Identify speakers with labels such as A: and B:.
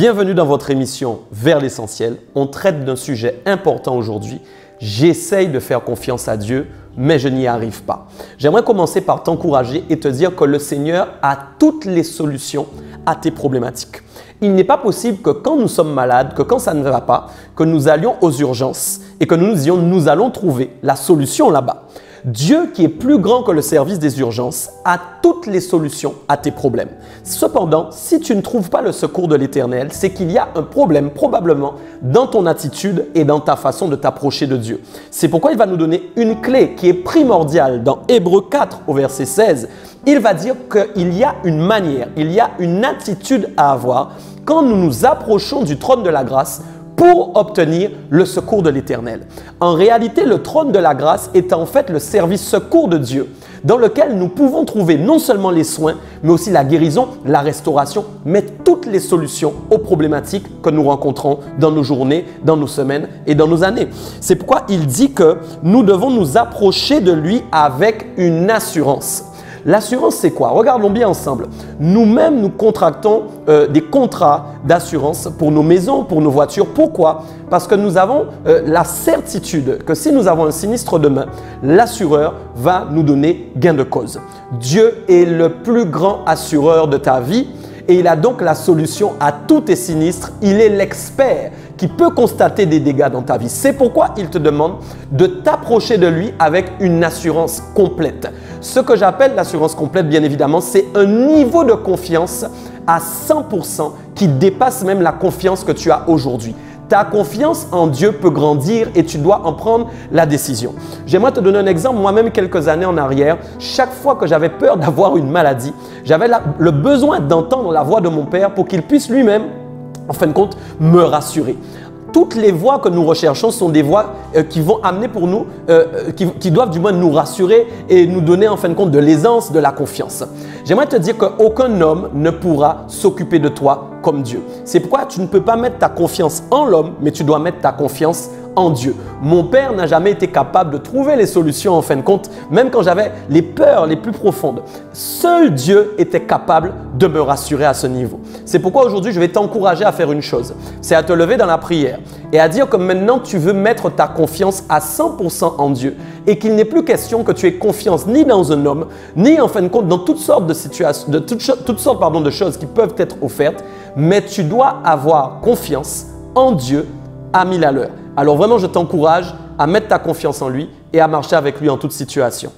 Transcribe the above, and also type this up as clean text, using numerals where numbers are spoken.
A: Bienvenue dans votre émission Vers l'essentiel. On traite d'un sujet important aujourd'hui. J'essaye de faire confiance à Dieu, mais je n'y arrive pas. J'aimerais commencer par t'encourager et te dire que le Seigneur a toutes les solutions à tes problématiques. Il n'est pas possible que quand nous sommes malades, que quand ça ne va pas, que nous allions aux urgences et que nous nous disions nous allons trouver la solution là-bas. Dieu, qui est plus grand que le service des urgences, a toutes les solutions à tes problèmes. Cependant, si tu ne trouves pas le secours de l'Éternel, c'est qu'il y a un problème probablement dans ton attitude et dans ta façon de t'approcher de Dieu. C'est pourquoi il va nous donner une clé qui est primordiale dans Hébreux 4 au verset 16. Il va dire qu'il y a une manière, il y a une attitude à avoir quand nous nous approchons du trône de la grâce pour obtenir le secours de l'Éternel. En réalité, le trône de la grâce est en fait le service secours de Dieu dans lequel nous pouvons trouver non seulement les soins, mais aussi la guérison, la restauration, mais toutes les solutions aux problématiques que nous rencontrons dans nos journées, dans nos semaines et dans nos années. C'est pourquoi il dit que nous devons nous approcher de lui avec une assurance. L'assurance, c'est quoi? Regardons bien ensemble. Nous-mêmes, nous contractons des contrats d'assurance pour nos maisons, pour nos voitures. Pourquoi? Parce que nous avons la certitude que si nous avons un sinistre demain, l'assureur va nous donner gain de cause. Dieu est le plus grand assureur de ta vie et il a donc la solution à tous tes sinistres. Il est l'expert qui peut constater des dégâts dans ta vie. C'est pourquoi il te demande de t'approcher de lui avec une assurance complète. Ce que j'appelle l'assurance complète, bien évidemment, c'est un niveau de confiance à 100% qui dépasse même la confiance que tu as aujourd'hui. Ta confiance en Dieu peut grandir et tu dois en prendre la décision. J'aimerais te donner un exemple. Moi-même, quelques années en arrière, chaque fois que j'avais peur d'avoir une maladie, j'avais le besoin d'entendre la voix de mon père pour qu'il puisse lui-même, en fin de compte, me rassurer. Toutes les voies que nous recherchons sont des voies qui vont amener pour nous, qui doivent du moins nous rassurer et nous donner en fin de compte de l'aisance, de la confiance. J'aimerais te dire qu'aucun homme ne pourra s'occuper de toi comme Dieu. C'est pourquoi tu ne peux pas mettre ta confiance en l'homme, mais tu dois mettre ta confiance en Dieu. Mon père n'a jamais été capable de trouver les solutions en fin de compte, même quand j'avais les peurs les plus profondes. Seul Dieu était capable de me rassurer à ce niveau. C'est pourquoi aujourd'hui, je vais t'encourager à faire une chose. C'est à te lever dans la prière et à dire que maintenant, tu veux mettre ta confiance à 100% en Dieu et qu'il n'est plus question que tu aies confiance ni dans un homme, ni en fin de compte dans toutes sortes de situations, toutes sortes de choses qui peuvent être offertes, mais tu dois avoir confiance en Dieu à 1000 à l'heure. Alors vraiment, je t'encourage à mettre ta confiance en lui et à marcher avec lui en toute situation.